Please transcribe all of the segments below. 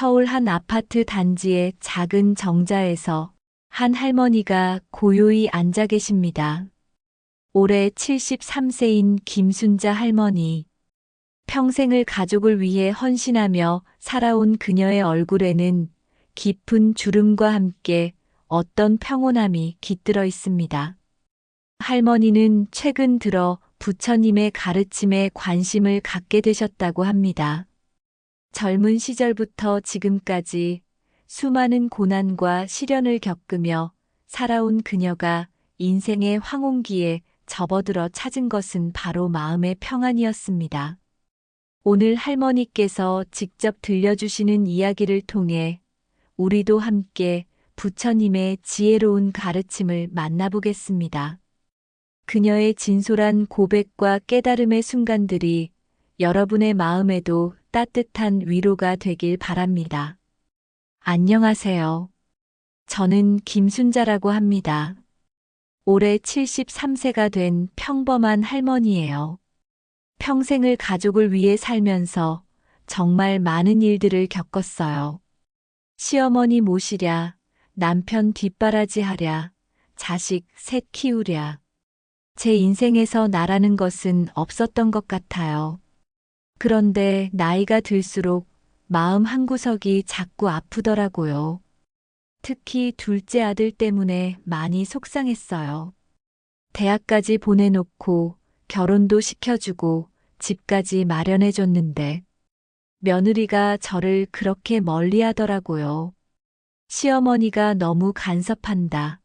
서울 한 아파트 단지의 작은 정자에서 한 할머니가 고요히 앉아 계십니다. 올해 73세인 김순자 할머니. 평생을 가족을 위해 헌신하며 살아온 그녀의 얼굴에는 깊은 주름과 함께 어떤 평온함이 깃들어 있습니다. 할머니는 최근 들어 부처님의 가르침에 관심을 갖게 되셨다고 합니다. 젊은 시절부터 지금까지 수많은 고난과 시련을 겪으며 살아온 그녀가 인생의 황혼기에 접어들어 찾은 것은 바로 마음의 평안이었습니다. 오늘 할머니께서 직접 들려주시는 이야기를 통해 우리도 함께 부처님의 지혜로운 가르침을 만나보겠습니다. 그녀의 진솔한 고백과 깨달음의 순간들이 여러분의 마음에도 따뜻한 위로가 되길 바랍니다. 안녕하세요. 저는 김순자라고 합니다. 올해 73세가 된 평범한 할머니예요. 평생을 가족을 위해 살면서 정말 많은 일들을 겪었어요. 시어머니 모시랴, 남편 뒷바라지 하랴, 자식 셋 키우랴. 제 인생에서 나라는 것은 없었던 것 같아요. 그런데 나이가 들수록 마음 한구석이 자꾸 아프더라고요. 특히 둘째 아들 때문에 많이 속상했어요. 대학까지 보내놓고 결혼도 시켜주고 집까지 마련해줬는데 며느리가 저를 그렇게 멀리 하더라고요. 시어머니가 너무 간섭한다.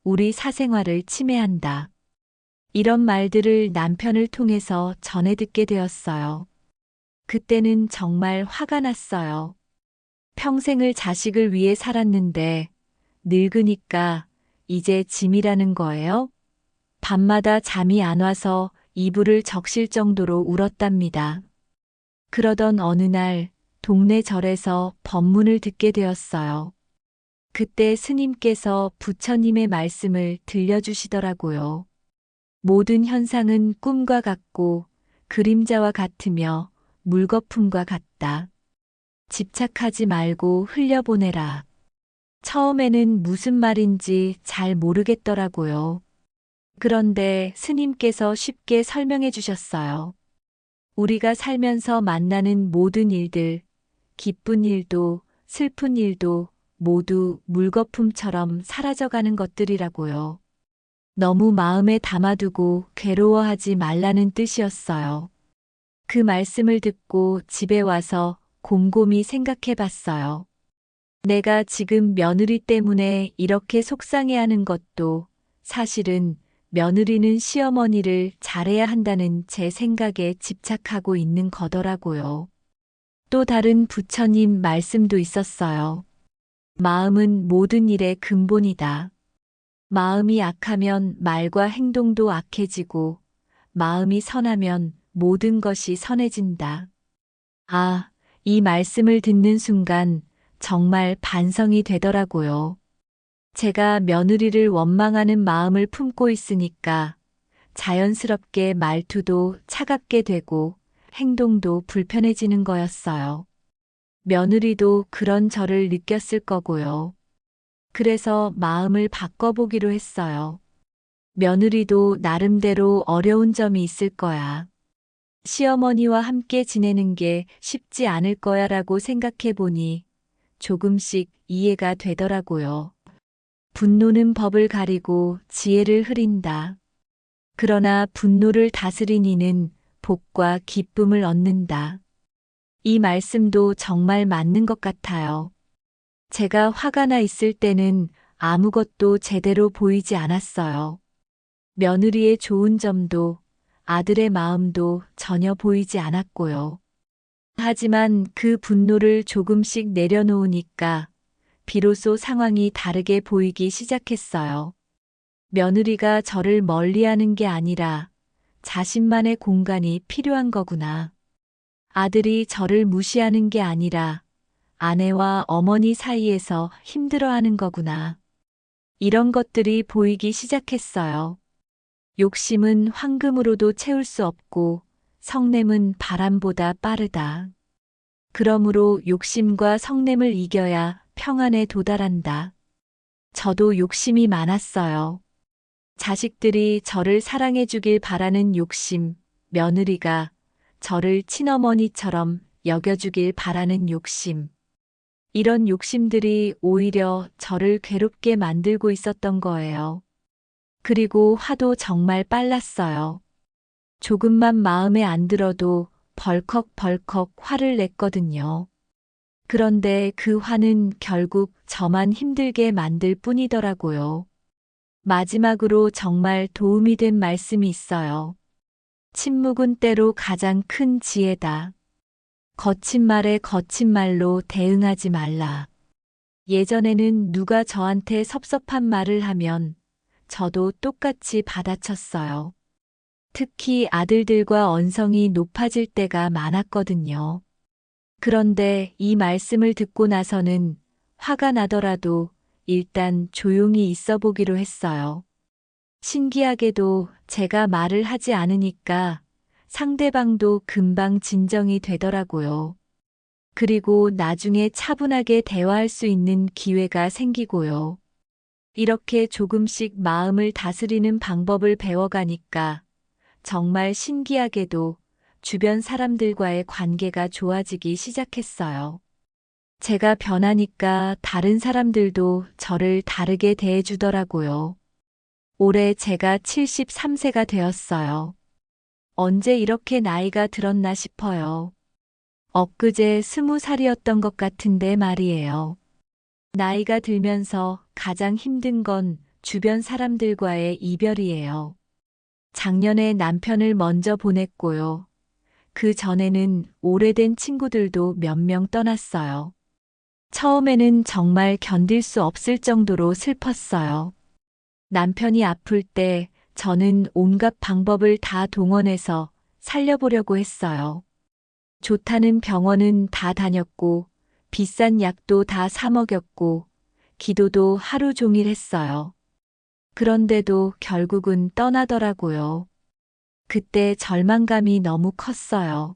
우리 사생활을 침해한다. 이런 말들을 남편을 통해서 전해 듣게 되었어요. 그때는 정말 화가 났어요. 평생을 자식을 위해 살았는데 늙으니까 이제 짐이라는 거예요? 밤마다 잠이 안 와서 이불을 적실 정도로 울었답니다. 그러던 어느 날 동네 절에서 법문을 듣게 되었어요. 그때 스님께서 부처님의 말씀을 들려주시더라고요. 모든 현상은 꿈과 같고 그림자와 같으며 물거품과 같다. 집착하지 말고 흘려보내라. 처음에는 무슨 말인지 잘 모르겠더라고요. 그런데 스님께서 쉽게 설명해 주셨어요. 우리가 살면서 만나는 모든 일들, 기쁜 일도 슬픈 일도 모두 물거품처럼 사라져가는 것들이라고요. 너무 마음에 담아두고 괴로워하지 말라는 뜻이었어요. 그 말씀을 듣고 집에 와서 곰곰이 생각해 봤어요. 내가 지금 며느리 때문에 이렇게 속상해하는 것도 사실은 며느리는 시어머니를 잘해야 한다는 제 생각에 집착하고 있는 거더라고요. 또 다른 부처님 말씀도 있었어요. 마음은 모든 일의 근본이다. 마음이 악하면 말과 행동도 악해지고 마음이 선하면 모든 것이 선해진다. 아, 이 말씀을 듣는 순간 정말 반성이 되더라고요. 제가 며느리를 원망하는 마음을 품고 있으니까 자연스럽게 말투도 차갑게 되고 행동도 불편해지는 거였어요. 며느리도 그런 저를 느꼈을 거고요. 그래서 마음을 바꿔보기로 했어요. 며느리도 나름대로 어려운 점이 있을 거야. 시어머니와 함께 지내는 게 쉽지 않을 거야 라고 생각해 보니 조금씩 이해가 되더라고요. 분노는 법을 가리고 지혜를 흐린다. 그러나 분노를 다스린 이는 복과 기쁨을 얻는다. 이 말씀도 정말 맞는 것 같아요. 제가 화가 나 있을 때는 아무것도 제대로 보이지 않았어요. 며느리의 좋은 점도 아들의 마음도 전혀 보이지 않았고요. 하지만 그 분노를 조금씩 내려놓으니까 비로소 상황이 다르게 보이기 시작했어요. 며느리가 저를 멀리하는 게 아니라 자신만의 공간이 필요한 거구나. 아들이 저를 무시하는 게 아니라 아내와 어머니 사이에서 힘들어하는 거구나. 이런 것들이 보이기 시작했어요. 욕심은 황금으로도 채울 수 없고 성냄은 바람보다 빠르다. 그러므로 욕심과 성냄을 이겨야 평안에 도달한다. 저도 욕심이 많았어요. 자식들이 저를 사랑해 주길 바라는 욕심, 며느리가 저를 친어머니처럼 여겨주길 바라는 욕심. 이런 욕심들이 오히려 저를 괴롭게 만들고 있었던 거예요. 그리고 화도 정말 빨랐어요. 조금만 마음에 안 들어도 벌컥벌컥 화를 냈거든요. 그런데 그 화는 결국 저만 힘들게 만들 뿐이더라고요. 마지막으로 정말 도움이 된 말씀이 있어요. 침묵은 때로 가장 큰 지혜다. 거친 말에 거친 말로 대응하지 말라. 예전에는 누가 저한테 섭섭한 말을 하면 저도 똑같이 받아쳤어요. 특히 아들들과 언성이 높아질 때가 많았거든요. 그런데 이 말씀을 듣고 나서는 화가 나더라도 일단 조용히 있어 보기로 했어요. 신기하게도 제가 말을 하지 않으니까 상대방도 금방 진정이 되더라고요. 그리고 나중에 차분하게 대화할 수 있는 기회가 생기고요. 이렇게 조금씩 마음을 다스리는 방법을 배워가니까 정말 신기하게도 주변 사람들과의 관계가 좋아지기 시작했어요. 제가 변하니까 다른 사람들도 저를 다르게 대해주더라고요. 올해 제가 73세가 되었어요. 언제 이렇게 나이가 들었나 싶어요. 엊그제 20살이었던 것 같은데 말이에요. 나이가 들면서 가장 힘든 건 주변 사람들과의 이별이에요. 작년에 남편을 먼저 보냈고요. 그 전에는 오래된 친구들도 몇 명 떠났어요. 처음에는 정말 견딜 수 없을 정도로 슬펐어요. 남편이 아플 때 저는 온갖 방법을 다 동원해서 살려보려고 했어요. 좋다는 병원은 다 다녔고, 비싼 약도 다 사 먹였고, 기도도 하루 종일 했어요. 그런데도 결국은 떠나더라고요. 그때 절망감이 너무 컸어요.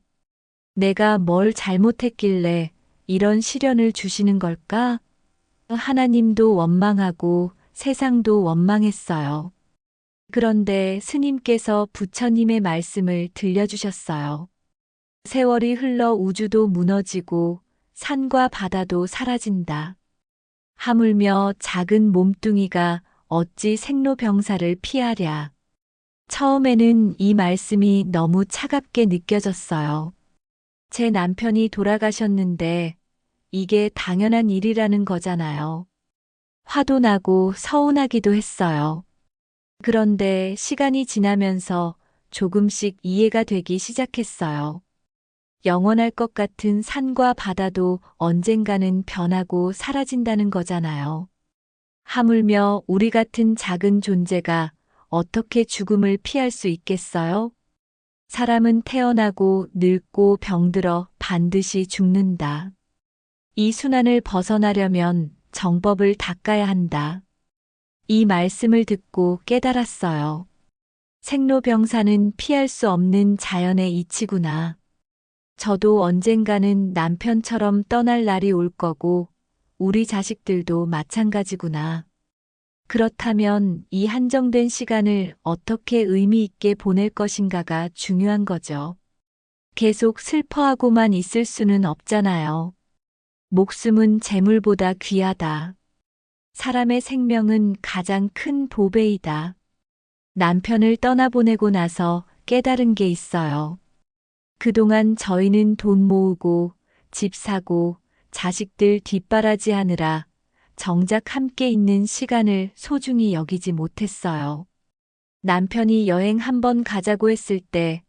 내가 뭘 잘못했길래 이런 시련을 주시는 걸까? 하나님도 원망하고 세상도 원망했어요. 그런데 스님께서 부처님의 말씀을 들려주셨어요. 세월이 흘러 우주도 무너지고 산과 바다도 사라진다. 하물며 작은 몸뚱이가 어찌 생로병사를 피하랴. 처음에는 이 말씀이 너무 차갑게 느껴졌어요. 제 남편이 돌아가셨는데 이게 당연한 일이라는 거잖아요. 화도 나고 서운하기도 했어요. 그런데 시간이 지나면서 조금씩 이해가 되기 시작했어요. 영원할 것 같은 산과 바다도 언젠가는 변하고 사라진다는 거잖아요. 하물며 우리 같은 작은 존재가 어떻게 죽음을 피할 수 있겠어요? 사람은 태어나고 늙고 병들어 반드시 죽는다. 이 순환을 벗어나려면 정법을 닦아야 한다. 이 말씀을 듣고 깨달았어요. 생로병사는 피할 수 없는 자연의 이치구나. 저도 언젠가는 남편처럼 떠날 날이 올 거고, 우리 자식들도 마찬가지구나. 그렇다면 이 한정된 시간을 어떻게 의미 있게 보낼 것인가가 중요한 거죠. 계속 슬퍼하고만 있을 수는 없잖아요. 목숨은 재물보다 귀하다. 사람의 생명은 가장 큰 보배이다. 남편을 떠나보내고 나서 깨달은 게 있어요. 그동안 저희는 돈 모으고 집 사고 자식들 뒷바라지하느라 정작 함께 있는 시간을 소중히 여기지 못했어요. 남편이 여행 한번 가자고 했을 때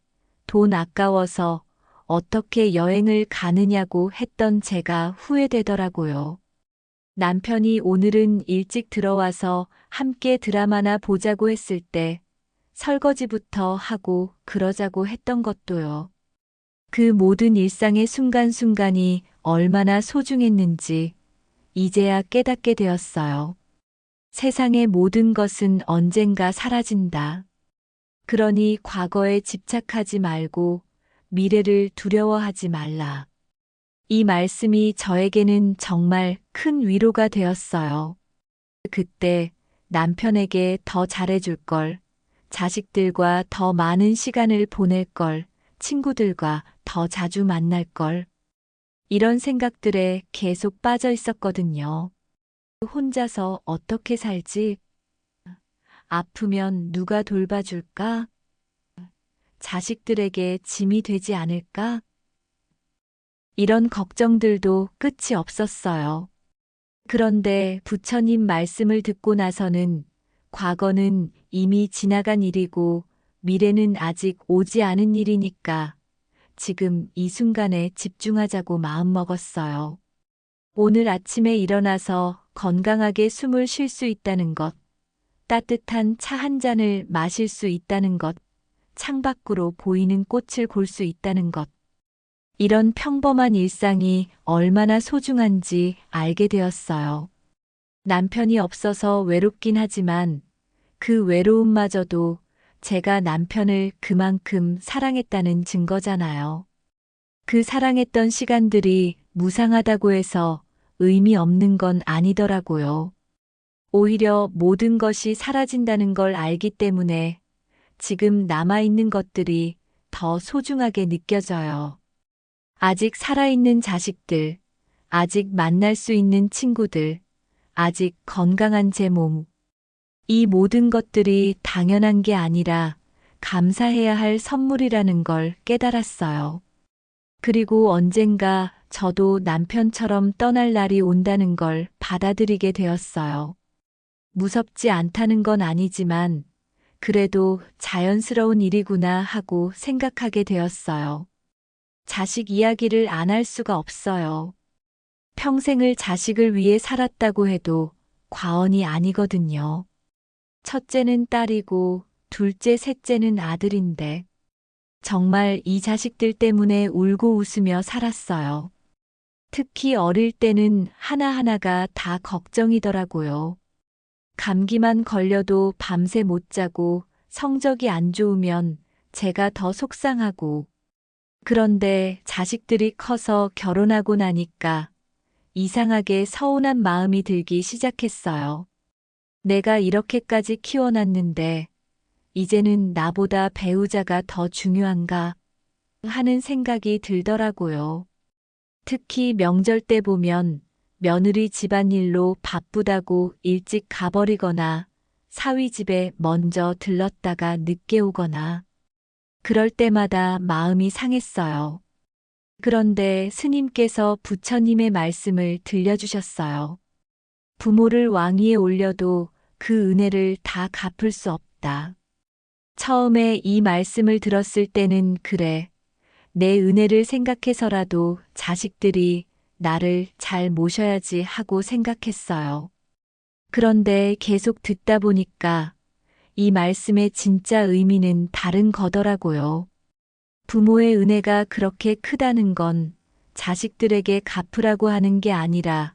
돈 아까워서 어떻게 여행을 가느냐고 했던 제가 후회되더라고요. 남편이 오늘은 일찍 들어와서 함께 드라마나 보자고 했을 때 설거지부터 하고 그러자고 했던 것도요. 그 모든 일상의 순간순간이 얼마나 소중했는지 이제야 깨닫게 되었어요. 세상의 모든 것은 언젠가 사라진다. 그러니 과거에 집착하지 말고 미래를 두려워하지 말라. 이 말씀이 저에게는 정말 큰 위로가 되었어요. 그때 남편에게 더 잘해줄 걸, 자식들과 더 많은 시간을 보낼 걸, 친구들과 더 자주 만날 걸. 이런 생각들에 계속 빠져 있었거든요. 혼자서 어떻게 살지? 아프면 누가 돌봐줄까? 자식들에게 짐이 되지 않을까? 이런 걱정들도 끝이 없었어요. 그런데 부처님 말씀을 듣고 나서는 과거는 이미 지나간 일이고 미래는 아직 오지 않은 일이니까 지금 이 순간에 집중하자고 마음먹었어요. 오늘 아침에 일어나서 건강하게 숨을 쉴 수 있다는 것, 따뜻한 차 한 잔을 마실 수 있다는 것, 창밖으로 보이는 꽃을 볼 수 있다는 것. 이런 평범한 일상이 얼마나 소중한지 알게 되었어요. 남편이 없어서 외롭긴 하지만 그 외로움마저도 제가 남편을 그만큼 사랑했다는 증거잖아요. 그 사랑했던 시간들이 무상하다고 해서 의미 없는 건 아니더라고요. 오히려 모든 것이 사라진다는 걸 알기 때문에 지금 남아있는 것들이 더 소중하게 느껴져요. 아직 살아있는 자식들, 아직 만날 수 있는 친구들, 아직 건강한 제 몸. 이 모든 것들이 당연한 게 아니라 감사해야 할 선물이라는 걸 깨달았어요. 그리고 언젠가 저도 남편처럼 떠날 날이 온다는 걸 받아들이게 되었어요. 무섭지 않다는 건 아니지만 그래도 자연스러운 일이구나 하고 생각하게 되었어요. 자식 이야기를 안 할 수가 없어요. 평생을 자식을 위해 살았다고 해도 과언이 아니거든요. 첫째는 딸이고 둘째, 셋째는 아들인데 정말 이 자식들 때문에 울고 웃으며 살았어요. 특히 어릴 때는 하나하나가 다 걱정이더라고요. 감기만 걸려도 밤새 못 자고 성적이 안 좋으면 제가 더 속상하고 그런데 자식들이 커서 결혼하고 나니까 이상하게 서운한 마음이 들기 시작했어요. 내가 이렇게까지 키워놨는데 이제는 나보다 배우자가 더 중요한가 하는 생각이 들더라고요. 특히 명절 때 보면 며느리 집안일로 바쁘다고 일찍 가버리거나 사위 집에 먼저 들렀다가 늦게 오거나 그럴 때마다 마음이 상했어요. 그런데 스님께서 부처님의 말씀을 들려주셨어요. 부모를 왕위에 올려도 그 은혜를 다 갚을 수 없다. 처음에 이 말씀을 들었을 때는 그래, 내 은혜를 생각해서라도 자식들이 나를 잘 모셔야지 하고 생각했어요. 그런데 계속 듣다 보니까 이 말씀의 진짜 의미는 다른 거더라고요. 부모의 은혜가 그렇게 크다는 건 자식들에게 갚으라고 하는 게 아니라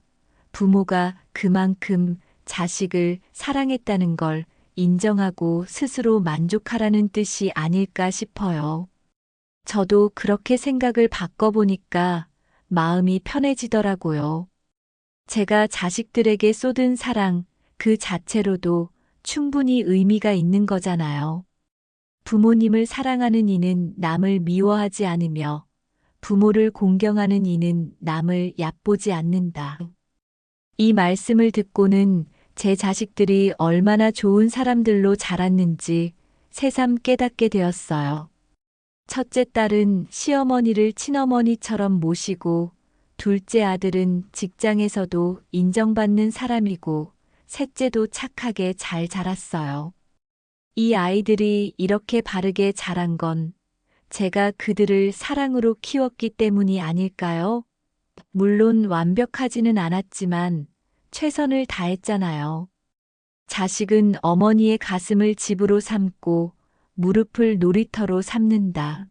부모가 그만큼 자식을 사랑했다는 걸 인정하고 스스로 만족하라는 뜻이 아닐까 싶어요. 저도 그렇게 생각을 바꿔보니까 마음이 편해지더라고요. 제가 자식들에게 쏟은 사랑 그 자체로도 충분히 의미가 있는 거잖아요. 부모님을 사랑하는 이는 남을 미워하지 않으며 부모를 공경하는 이는 남을 얕보지 않는다. 이 말씀을 듣고는 제 자식들이 얼마나 좋은 사람들로 자랐는지 새삼 깨닫게 되었어요. 첫째 딸은 시어머니를 친어머니처럼 모시고 둘째 아들은 직장에서도 인정받는 사람이고 셋째도 착하게 잘 자랐어요. 이 아이들이 이렇게 바르게 자란 건 제가 그들을 사랑으로 키웠기 때문이 아닐까요? 물론 완벽하지는 않았지만 최선을 다했잖아요. 자식은 어머니의 가슴을 집으로 삼고 무릎을 놀이터로 삼는다.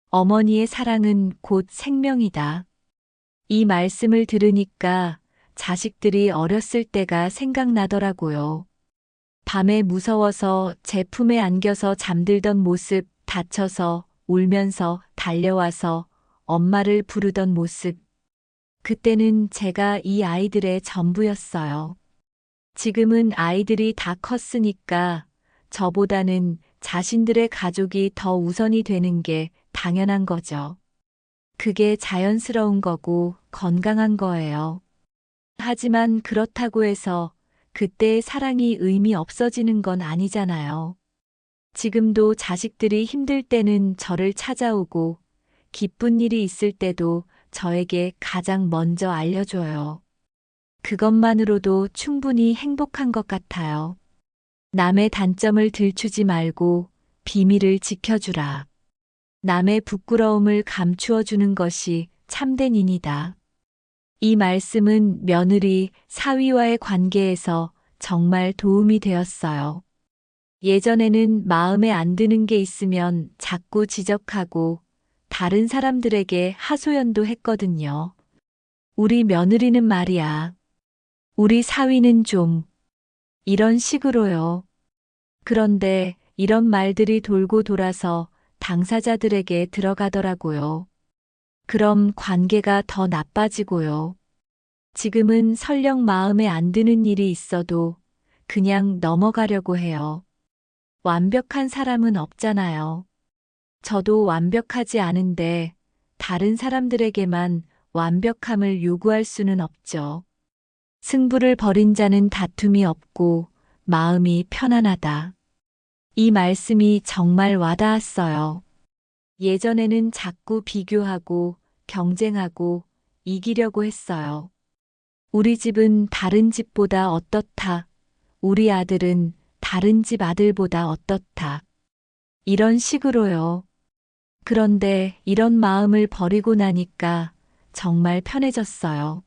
어머니의 사랑은 곧 생명이다. 이 말씀을 들으니까 자식들이 어렸을 때가 생각나더라고요. 밤에 무서워서 제 품에 안겨서 잠들던 모습, 다쳐서 울면서 달려와서 엄마를 부르던 모습, 그때는 제가 이 아이들의 전부였어요. 지금은 아이들이 다 컸으니까 저보다는 자신들의 가족이 더 우선이 되는 게 당연한 거죠. 그게 자연스러운 거고 건강한 거예요. 하지만 그렇다고 해서 그때의 사랑이 의미 없어지는 건 아니잖아요. 지금도 자식들이 힘들 때는 저를 찾아오고 기쁜 일이 있을 때도 저에게 가장 먼저 알려줘요. 그것만으로도 충분히 행복한 것 같아요. 남의 단점을 들추지 말고 비밀을 지켜주라. 남의 부끄러움을 감추어 주는 것이 참된 인이다. 이 말씀은 며느리, 사위와의 관계에서 정말 도움이 되었어요. 예전에는 마음에 안 드는 게 있으면 자꾸 지적하고 다른 사람들에게 하소연도 했거든요. 우리 며느리는 말이야. 우리 사위는 좀. 이런 식으로요. 그런데 이런 말들이 돌고 돌아서 당사자들에게 들어가더라고요. 그럼 관계가 더 나빠지고요. 지금은 설령 마음에 안 드는 일이 있어도 그냥 넘어가려고 해요. 완벽한 사람은 없잖아요. 저도 완벽하지 않은데 다른 사람들에게만 완벽함을 요구할 수는 없죠. 승부를 벌인 자는 다툼이 없고 마음이 편안하다. 이 말씀이 정말 와닿았어요. 예전에는 자꾸 비교하고 경쟁하고 이기려고 했어요. 우리 집은 다른 집보다 어떻다. 우리 아들은 다른 집 아들보다 어떻다. 이런 식으로요. 그런데 이런 마음을 버리고 나니까 정말 편해졌어요.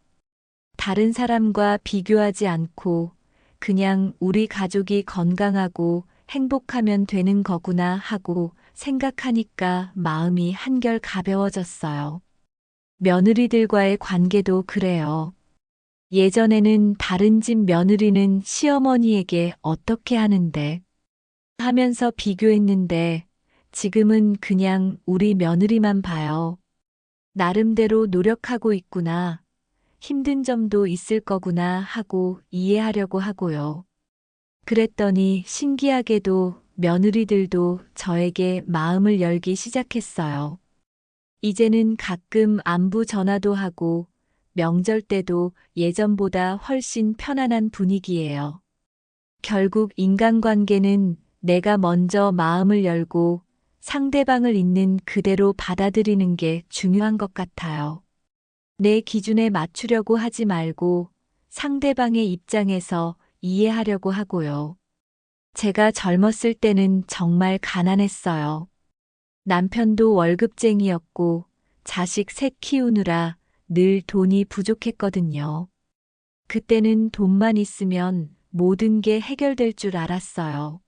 다른 사람과 비교하지 않고 그냥 우리 가족이 건강하고 행복하면 되는 거구나 하고 생각하니까 마음이 한결 가벼워졌어요. 며느리들과의 관계도 그래요. 예전에는 다른 집 며느리는 시어머니에게 어떻게 하는데 하면서 비교했는데 지금은 그냥 우리 며느리만 봐요. 나름대로 노력하고 있구나. 힘든 점도 있을 거구나 하고 이해하려고 하고요. 그랬더니 신기하게도 며느리들도 저에게 마음을 열기 시작했어요. 이제는 가끔 안부 전화도 하고 명절 때도 예전보다 훨씬 편안한 분위기예요. 결국 인간관계는 내가 먼저 마음을 열고 상대방을 있는 그대로 받아들이는 게 중요한 것 같아요. 내 기준에 맞추려고 하지 말고 상대방의 입장에서 이해하려고 하고요. 제가 젊었을 때는 정말 가난했어요. 남편도 월급쟁이였고 자식 셋 키우느라 늘 돈이 부족했거든요. 그때는 돈만 있으면 모든 게 해결될 줄 알았어요.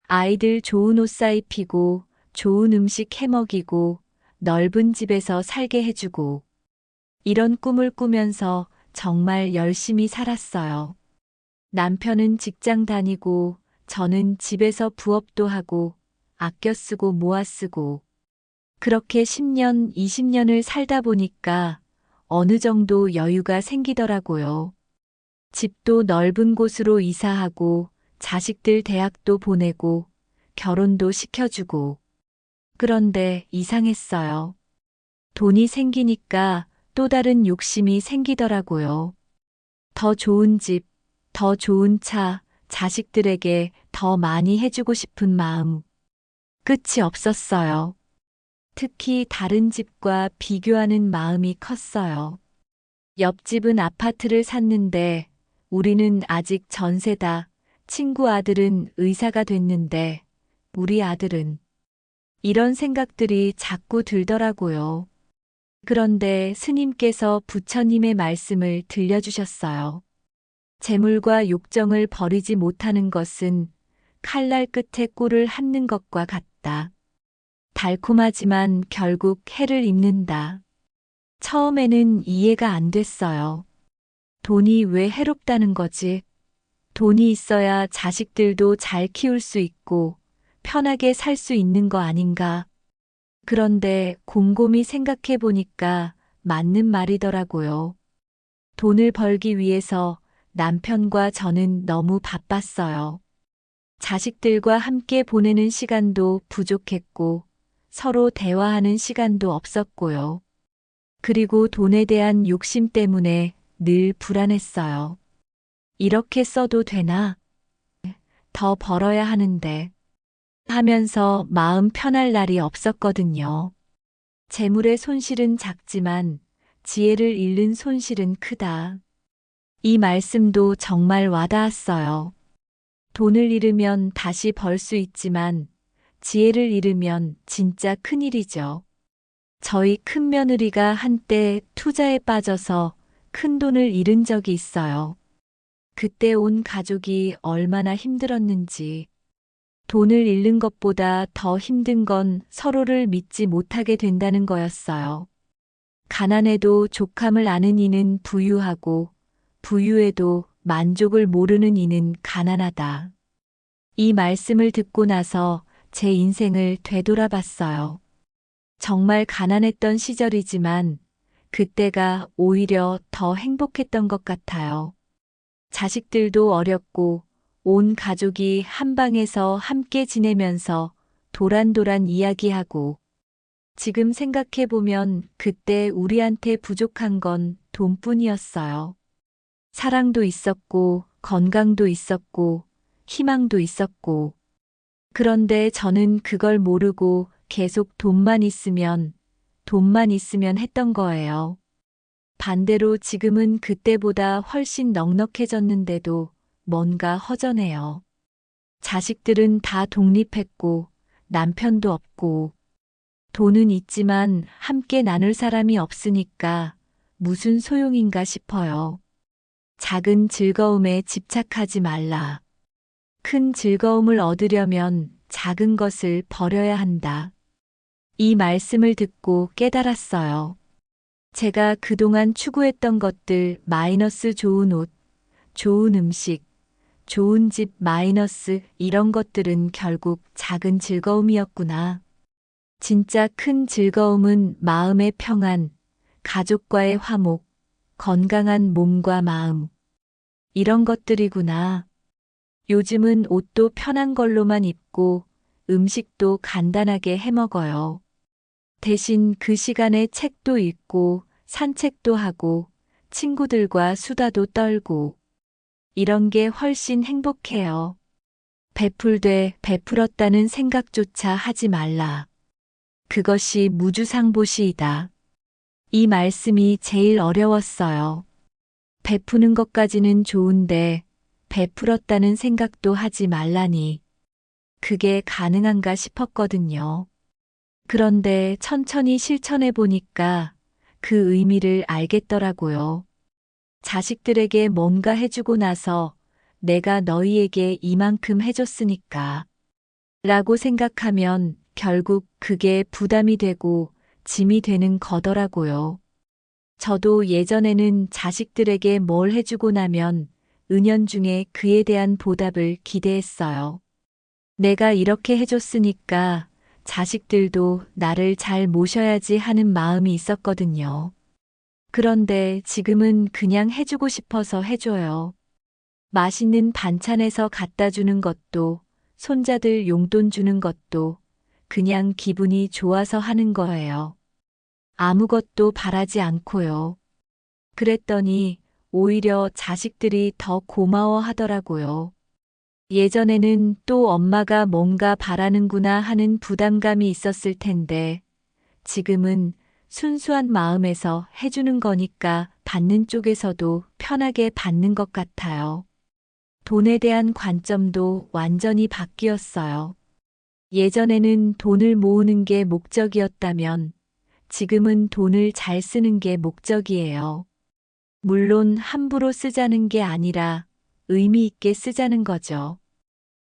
아이들 좋은 옷 사입히고 좋은 음식 해먹이고 넓은 집에서 살게 해주고 이런 꿈을 꾸면서 정말 열심히 살았어요. 남편은 직장 다니고 저는 집에서 부업도 하고 아껴 쓰고 모아 쓰고 그렇게 10년, 20년을 살다 보니까 어느 정도 여유가 생기더라고요. 집도 넓은 곳으로 이사하고 자식들 대학도 보내고 결혼도 시켜주고 그런데 이상했어요. 돈이 생기니까 또 다른 욕심이 생기더라고요. 더 좋은 집, 더 좋은 차, 자식들에게 더 많이 해주고 싶은 마음. 끝이 없었어요. 특히 다른 집과 비교하는 마음이 컸어요. 옆집은 아파트를 샀는데 우리는 아직 전세다. 친구 아들은 의사가 됐는데 우리 아들은 이런 생각들이 자꾸 들더라고요. 그런데 스님께서 부처님의 말씀을 들려주셨어요. 재물과 욕정을 버리지 못하는 것은 칼날 끝에 꿀을 핥는 것과 같다. 달콤하지만 결국 해를 입는다. 처음에는 이해가 안 됐어요. 돈이 왜 해롭다는 거지? 돈이 있어야 자식들도 잘 키울 수 있고 편하게 살 수 있는 거 아닌가? 그런데 곰곰이 생각해 보니까 맞는 말이더라고요. 돈을 벌기 위해서 남편과 저는 너무 바빴어요. 자식들과 함께 보내는 시간도 부족했고, 서로 대화하는 시간도 없었고요. 그리고 돈에 대한 욕심 때문에 늘 불안했어요. 이렇게 써도 되나? 더 벌어야 하는데. 하면서 마음 편할 날이 없었거든요. 재물의 손실은 작지만 지혜를 잃는 손실은 크다. 이 말씀도 정말 와닿았어요. 돈을 잃으면 다시 벌 수 있지만 지혜를 잃으면 진짜 큰일이죠. 저희 큰며느리가 한때 투자에 빠져서 큰 돈을 잃은 적이 있어요. 그때 온 가족이 얼마나 힘들었는지. 돈을 잃는 것보다 더 힘든 건 서로를 믿지 못하게 된다는 거였어요. 가난해도 족함을 아는 이는 부유하고, 부유해도 만족을 모르는 이는 가난하다. 이 말씀을 듣고 나서 제 인생을 되돌아봤어요. 정말 가난했던 시절이지만 그때가 오히려 더 행복했던 것 같아요. 자식들도 어렸고 온 가족이 한 방에서 함께 지내면서 도란도란 이야기하고, 지금 생각해보면 그때 우리한테 부족한 건 돈뿐이었어요. 사랑도 있었고 건강도 있었고 희망도 있었고. 그런데 저는 그걸 모르고 계속 돈만 있으면 했던 거예요. 반대로 지금은 그때보다 훨씬 넉넉해졌는데도 뭔가 허전해요. 자식들은 다 독립했고 남편도 없고, 돈은 있지만 함께 나눌 사람이 없으니까 무슨 소용인가 싶어요. 작은 즐거움에 집착하지 말라. 큰 즐거움을 얻으려면 작은 것을 버려야 한다. 이 말씀을 듣고 깨달았어요. 제가 그동안 추구했던 것들 마이너스 좋은 옷, 좋은 음식, 좋은 집 마이너스 이런 것들은 결국 작은 즐거움이었구나. 진짜 큰 즐거움은 마음의 평안, 가족과의 화목, 건강한 몸과 마음. 이런 것들이구나. 요즘은 옷도 편한 걸로만 입고 음식도 간단하게 해 먹어요. 대신 그 시간에 책도 읽고 산책도 하고 친구들과 수다도 떨고, 이런 게 훨씬 행복해요. 베풀되 베풀었다는 생각조차 하지 말라. 그것이 무주상보시이다. 이 말씀이 제일 어려웠어요. 베푸는 것까지는 좋은데 베풀었다는 생각도 하지 말라니. 그게 가능한가 싶었거든요. 그런데 천천히 실천해 보니까 그 의미를 알겠더라고요. 자식들에게 뭔가 해주고 나서 내가 너희에게 이만큼 해줬으니까 라고 생각하면 결국 그게 부담이 되고 짐이 되는 거더라고요. 저도 예전에는 자식들에게 뭘 해주고 나면 은연중에 그에 대한 보답을 기대했어요. 내가 이렇게 해줬으니까 자식들도 나를 잘 모셔야지 하는 마음이 있었거든요. 그런데 지금은 그냥 해주고 싶어서 해줘요. 맛있는 반찬에서 갖다 주는 것도, 손자들 용돈 주는 것도 그냥 기분이 좋아서 하는 거예요. 아무것도 바라지 않고요. 그랬더니 오히려 자식들이 더 고마워 하더라고요. 예전에는 또 엄마가 뭔가 바라는구나 하는 부담감이 있었을 텐데, 지금은 순수한 마음에서 해주는 거니까 받는 쪽에서도 편하게 받는 것 같아요. 돈에 대한 관점도 완전히 바뀌었어요. 예전에는 돈을 모으는 게 목적이었다면 지금은 돈을 잘 쓰는 게 목적이에요. 물론 함부로 쓰자는 게 아니라 의미 있게 쓰자는 거죠.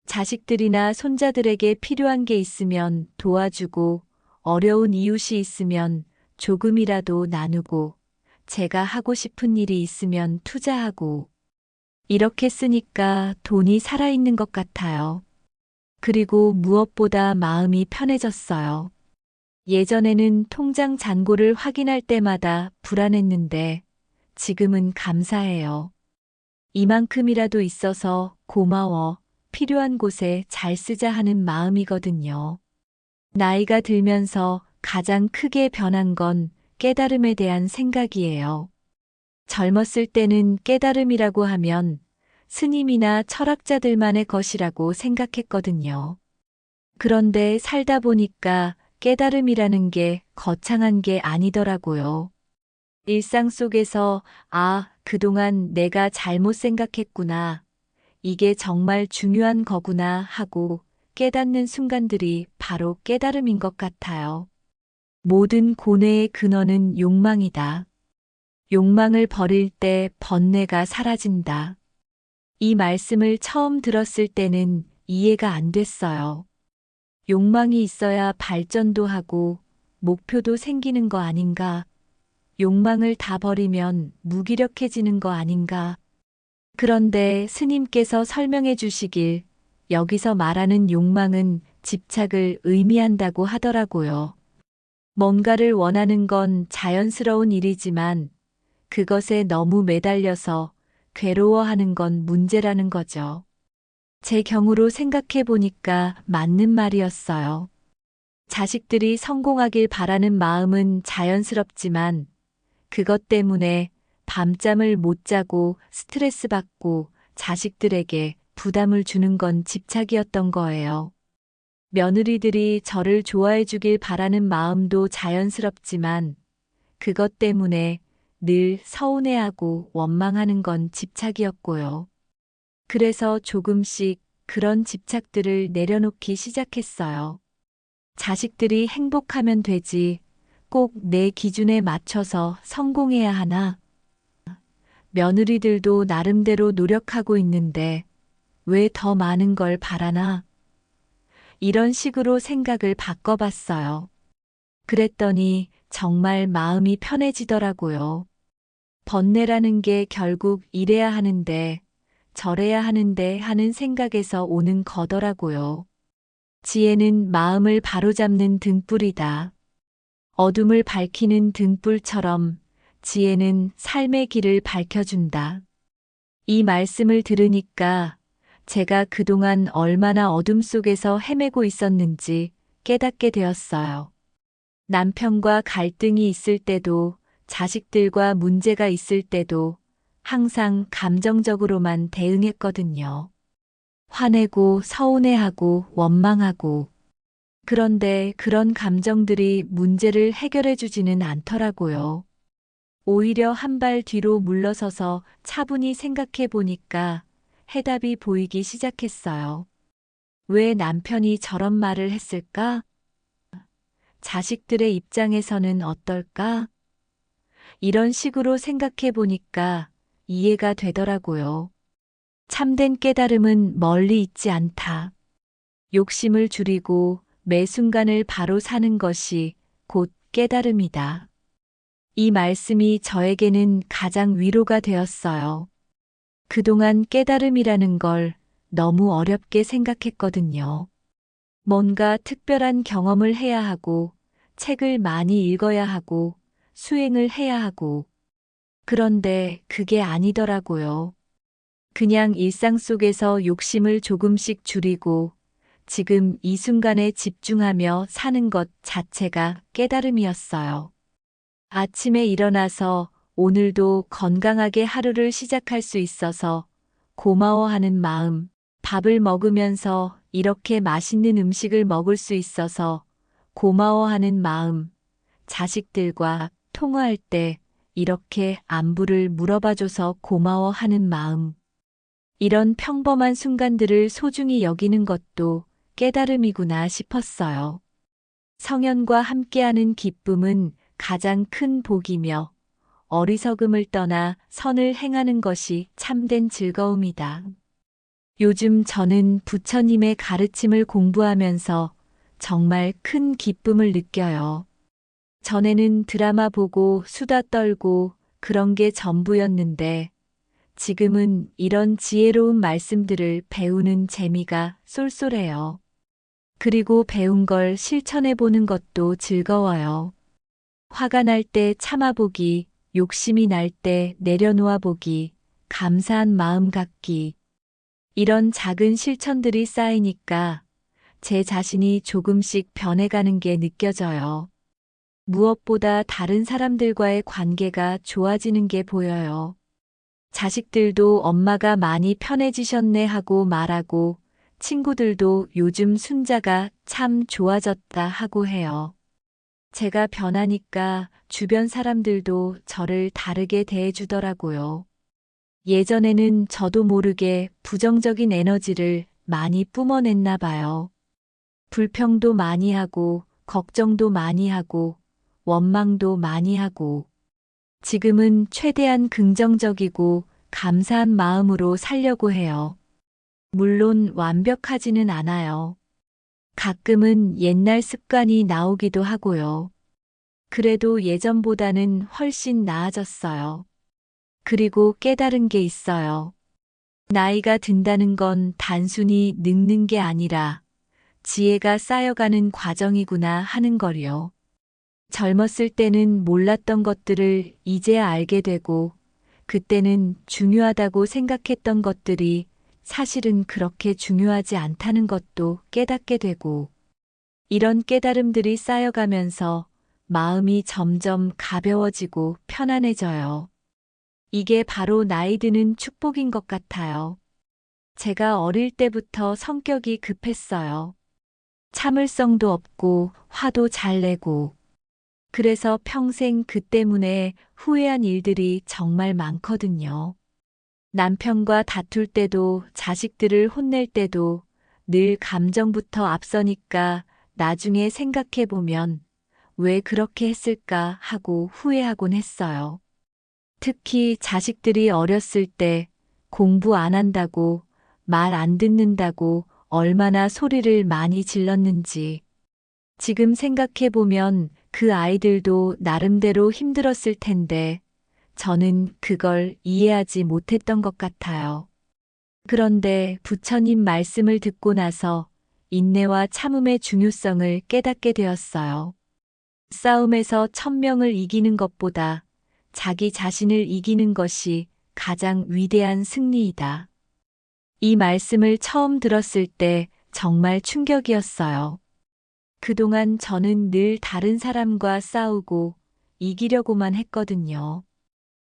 자식들이나 손자들에게 필요한 게 있으면 도와주고, 어려운 이웃이 있으면 조금이라도 나누고, 제가 하고 싶은 일이 있으면 투자하고, 이렇게 쓰니까 돈이 살아있는 것 같아요. 그리고 무엇보다 마음이 편해졌어요. 예전에는 통장 잔고를 확인할 때마다 불안했는데, 지금은 감사해요. 이만큼이라도 있어서 고마워. 필요한 곳에 잘 쓰자 하는 마음이거든요. 나이가 들면서 가장 크게 변한 건 깨달음에 대한 생각이에요. 젊었을 때는 깨달음이라고 하면 스님이나 철학자들만의 것이라고 생각했거든요. 그런데 살다 보니까 깨달음이라는 게 거창한 게 아니더라고요. 일상 속에서 그동안 내가 잘못 생각했구나. 이게 정말 중요한 거구나 하고 깨닫는 순간들이 바로 깨달음인 것 같아요. 모든 고뇌의 근원은 욕망이다. 욕망을 버릴 때 번뇌가 사라진다. 이 말씀을 처음 들었을 때는 이해가 안 됐어요. 욕망이 있어야 발전도 하고 목표도 생기는 거 아닌가? 욕망을 다 버리면 무기력해지는 거 아닌가? 그런데 스님께서 설명해 주시길 여기서 말하는 욕망은 집착을 의미한다고 하더라고요. 뭔가를 원하는 건 자연스러운 일이지만 그것에 너무 매달려서 괴로워하는 건 문제라는 거죠. 제 경우로 생각해 보니까 맞는 말이었어요. 자식들이 성공하길 바라는 마음은 자연스럽지만 그것 때문에 밤잠을 못 자고 스트레스 받고 자식들에게 부담을 주는 건 집착이었던 거예요. 며느리들이 저를 좋아해 주길 바라는 마음도 자연스럽지만 그것 때문에 늘 서운해하고 원망하는 건 집착이었고요. 그래서 조금씩 그런 집착들을 내려놓기 시작했어요. 자식들이 행복하면 되지, 꼭 내 기준에 맞춰서 성공해야 하나? 며느리들도 나름대로 노력하고 있는데 왜 더 많은 걸 바라나? 이런 식으로 생각을 바꿔봤어요. 그랬더니 정말 마음이 편해지더라고요. 번뇌라는 게 결국 이래야 하는데 저래야 하는데 하는 생각에서 오는 거더라고요. 지혜는 마음을 바로잡는 등불이다. 어둠을 밝히는 등불처럼 지혜는 삶의 길을 밝혀준다. 이 말씀을 들으니까 제가 그동안 얼마나 어둠 속에서 헤매고 있었는지 깨닫게 되었어요. 남편과 갈등이 있을 때도 자식들과 문제가 있을 때도 항상 감정적으로만 대응했거든요. 화내고 서운해하고 원망하고. 그런데 그런 감정들이 문제를 해결해 주지는 않더라고요. 오히려 한 발 뒤로 물러서서 차분히 생각해 보니까 해답이 보이기 시작했어요. 왜 남편이 저런 말을 했을까? 자식들의 입장에서는 어떨까? 이런 식으로 생각해 보니까 이해가 되더라고요. 참된 깨달음은 멀리 있지 않다. 욕심을 줄이고 매 순간을 바로 사는 것이 곧 깨달음이다. 이 말씀이 저에게는 가장 위로가 되었어요. 그동안 깨달음이라는 걸 너무 어렵게 생각했거든요. 뭔가 특별한 경험을 해야 하고, 책을 많이 읽어야 하고, 수행을 해야 하고. 그런데 그게 아니더라고요. 그냥 일상 속에서 욕심을 조금씩 줄이고, 지금 이 순간에 집중하며 사는 것 자체가 깨달음이었어요. 아침에 일어나서 오늘도 건강하게 하루를 시작할 수 있어서 고마워하는 마음, 밥을 먹으면서 이렇게 맛있는 음식을 먹을 수 있어서 고마워하는 마음, 자식들과 통화할 때 이렇게 안부를 물어봐줘서 고마워하는 마음, 이런 평범한 순간들을 소중히 여기는 것도 깨달음이구나 싶었어요. 성현과 함께하는 기쁨은 가장 큰 복이며 어리석음을 떠나 선을 행하는 것이 참된 즐거움이다. 요즘 저는 부처님의 가르침을 공부하면서 정말 큰 기쁨을 느껴요. 전에는 드라마 보고 수다 떨고 그런 게 전부였는데 지금은 이런 지혜로운 말씀들을 배우는 재미가 쏠쏠해요. 그리고 배운 걸 실천해 보는 것도 즐거워요. 화가 날 때 참아보기, 욕심이 날 때 내려놓아 보기, 감사한 마음 갖기. 이런 작은 실천들이 쌓이니까 제 자신이 조금씩 변해가는 게 느껴져요. 무엇보다 다른 사람들과의 관계가 좋아지는 게 보여요. 자식들도 엄마가 많이 편해지셨네 하고 말하고, 친구들도 요즘 순자가 참 좋아졌다 하고 해요. 제가 변하니까 주변 사람들도 저를 다르게 대해주더라고요. 예전에는 저도 모르게 부정적인 에너지를 많이 뿜어냈나 봐요. 불평도 많이 하고, 걱정도 많이 하고, 원망도 많이 하고, 지금은 최대한 긍정적이고 감사한 마음으로 살려고 해요. 물론 완벽하지는 않아요. 가끔은 옛날 습관이 나오기도 하고요. 그래도 예전보다는 훨씬 나아졌어요. 그리고 깨달은 게 있어요. 나이가 든다는 건 단순히 늙는 게 아니라 지혜가 쌓여가는 과정이구나 하는 걸요. 젊었을 때는 몰랐던 것들을 이제야 알게 되고, 그때는 중요하다고 생각했던 것들이 사실은 그렇게 중요하지 않다는 것도 깨닫게 되고, 이런 깨달음들이 쌓여가면서 마음이 점점 가벼워지고 편안해져요. 이게 바로 나이 드는 축복인 것 같아요. 제가 어릴 때부터 성격이 급했어요. 참을성도 없고 화도 잘 내고, 그래서 평생 그 때문에 후회한 일들이 정말 많거든요. 남편과 다툴 때도 자식들을 혼낼 때도 늘 감정부터 앞서니까 나중에 생각해 보면 왜 그렇게 했을까 하고 후회하곤 했어요. 특히 자식들이 어렸을 때 공부 안 한다고, 말 안 듣는다고 얼마나 소리를 많이 질렀는지. 지금 생각해 보면 그 아이들도 나름대로 힘들었을 텐데 저는 그걸 이해하지 못했던 것 같아요. 그런데 부처님 말씀을 듣고 나서 인내와 참음의 중요성을 깨닫게 되었어요. 싸움에서 1000명을 이기는 것보다 자기 자신을 이기는 것이 가장 위대한 승리이다. 이 말씀을 처음 들었을 때 정말 충격이었어요. 그동안 저는 늘 다른 사람과 싸우고 이기려고만 했거든요.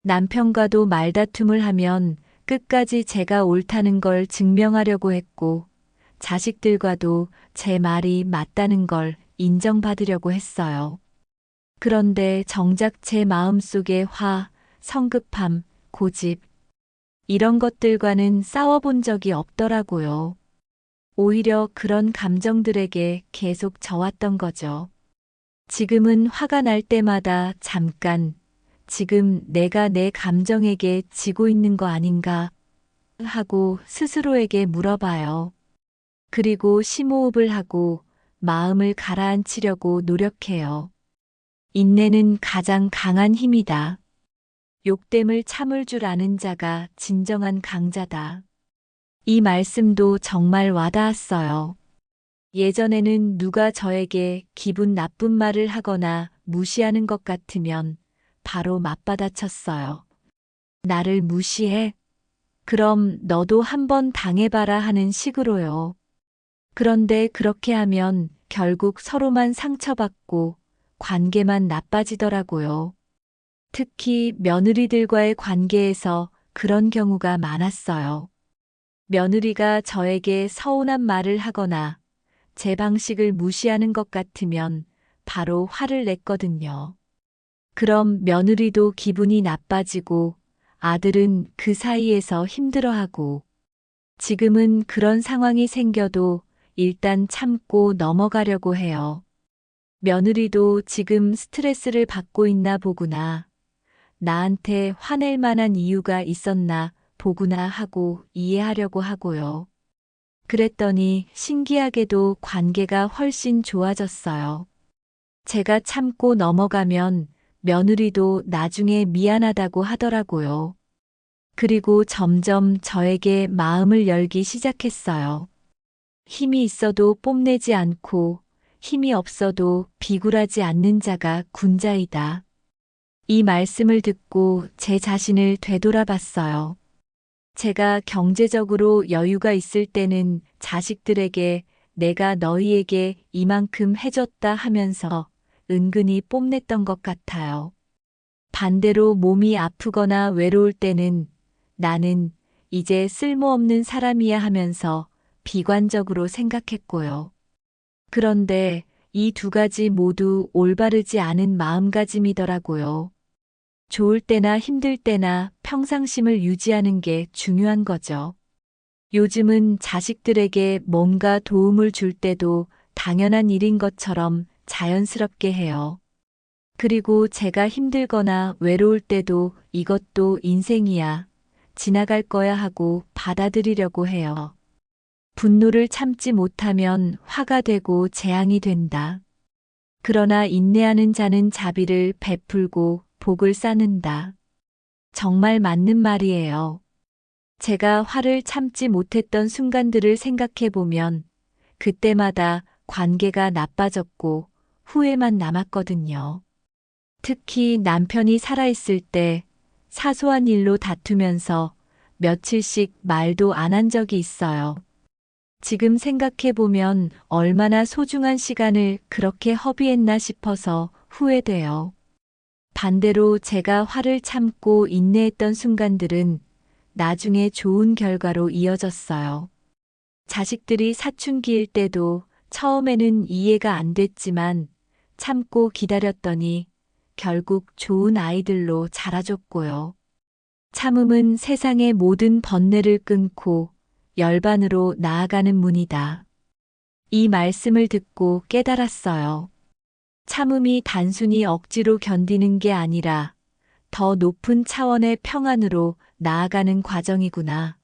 남편과도 말다툼을 하면 끝까지 제가 옳다는 걸 증명하려고 했고, 자식들과도 제 말이 맞다는 걸 인정받으려고 했어요. 그런데 정작 제 마음속에 화, 성급함, 고집, 이런 것들과는 싸워본 적이 없더라고요. 오히려 그런 감정들에게 계속 져왔던 거죠. 지금은 화가 날 때마다 잠깐, 지금 내가 내 감정에게 지고 있는 거 아닌가 하고 스스로에게 물어봐요. 그리고 심호흡을 하고 마음을 가라앉히려고 노력해요. 인내는 가장 강한 힘이다. 욕됨을 참을 줄 아는 자가 진정한 강자다. 이 말씀도 정말 와닿았어요. 예전에는 누가 저에게 기분 나쁜 말을 하거나 무시하는 것 같으면 바로 맞받아쳤어요. 나를 무시해? 그럼 너도 한번 당해봐라 하는 식으로요. 그런데 그렇게 하면 결국 서로만 상처받고 관계만 나빠지더라고요. 특히 며느리들과의 관계에서 그런 경우가 많았어요. 며느리가 저에게 서운한 말을 하거나 제 방식을 무시하는 것 같으면 바로 화를 냈거든요. 그럼 며느리도 기분이 나빠지고 아들은 그 사이에서 힘들어하고, 지금은 그런 상황이 생겨도 일단 참고 넘어가려고 해요. 며느리도 지금 스트레스를 받고 있나 보구나. 나한테 화낼 만한 이유가 있었나 보구나 하고 이해하려고 하고요. 그랬더니 신기하게도 관계가 훨씬 좋아졌어요. 제가 참고 넘어가면 며느리도 나중에 미안하다고 하더라고요. 그리고 점점 저에게 마음을 열기 시작했어요. 힘이 있어도 뽐내지 않고 힘이 없어도 비굴하지 않는 자가 군자이다. 이 말씀을 듣고 제 자신을 되돌아봤어요. 제가 경제적으로 여유가 있을 때는 자식들에게 내가 너희에게 이만큼 해줬다 하면서 은근히 뽐냈던 것 같아요. 반대로 몸이 아프거나 외로울 때는 나는 이제 쓸모없는 사람이야 하면서 비관적으로 생각했고요. 그런데 이 두 가지 모두 올바르지 않은 마음가짐이더라고요. 좋을 때나 힘들 때나 평상심을 유지하는 게 중요한 거죠. 요즘은 자식들에게 뭔가 도움을 줄 때도 당연한 일인 것처럼 자연스럽게 해요. 그리고 제가 힘들거나 외로울 때도 이것도 인생이야, 지나갈 거야 하고 받아들이려고 해요. 분노를 참지 못하면 화가 되고 재앙이 된다. 그러나 인내하는 자는 자비를 베풀고 복을 쌓는다. 정말 맞는 말이에요. 제가 화를 참지 못했던 순간들을 생각해 보면 그때마다 관계가 나빠졌고 후회만 남았거든요. 특히 남편이 살아있을 때 사소한 일로 다투면서 며칠씩 말도 안 한 적이 있어요. 지금 생각해 보면 얼마나 소중한 시간을 그렇게 허비했나 싶어서 후회돼요. 반대로 제가 화를 참고 인내했던 순간들은 나중에 좋은 결과로 이어졌어요. 자식들이 사춘기일 때도 처음에는 이해가 안 됐지만 참고 기다렸더니 결국 좋은 아이들로 자라줬고요. 참음은 세상의 모든 번뇌를 끊고 열반으로 나아가는 문이다. 이 말씀을 듣고 깨달았어요. 참음이 단순히 억지로 견디는 게 아니라 더 높은 차원의 평안으로 나아가는 과정이구나.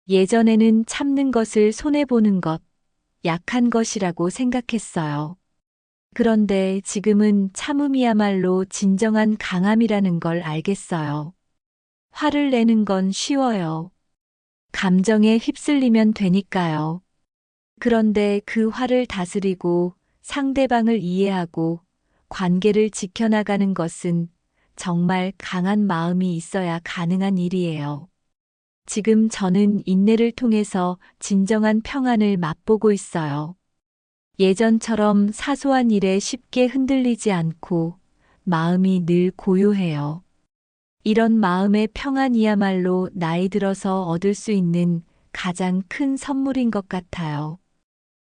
예전에는 참는 것을 손해보는 것, 약한 것이라고 생각했어요. 그런데 지금은 참음이야말로 진정한 강함이라는 걸 알겠어요. 화를 내는 건 쉬워요. 감정에 휩쓸리면 되니까요. 그런데 그 화를 다스리고 상대방을 이해하고 관계를 지켜나가는 것은 정말 강한 마음이 있어야 가능한 일이에요. 지금 저는 인내를 통해서 진정한 평안을 맛보고 있어요. 예전처럼 사소한 일에 쉽게 흔들리지 않고 마음이 늘 고요해요. 이런 마음의 평안이야말로 나이 들어서 얻을 수 있는 가장 큰 선물인 것 같아요.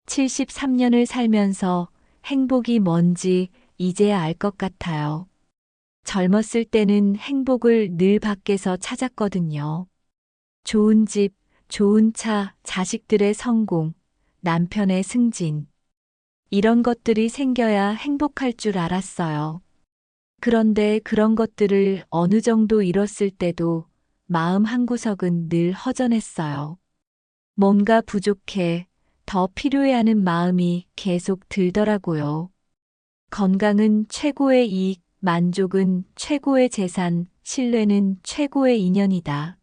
73년을 살면서 행복이 뭔지 이제야 알 것 같아요. 젊었을 때는 행복을 늘 밖에서 찾았거든요. 좋은 집, 좋은 차, 자식들의 성공, 남편의 승진. 이런 것들이 생겨야 행복할 줄 알았어요. 그런데 그런 것들을 어느 정도 잃었을 때도 마음 한구석은 늘 허전했어요. 뭔가 부족해, 더 필요해하는 마음이 계속 들더라고요. 건강은 최고의 이익, 만족은 최고의 재산, 신뢰는 최고의 인연이다.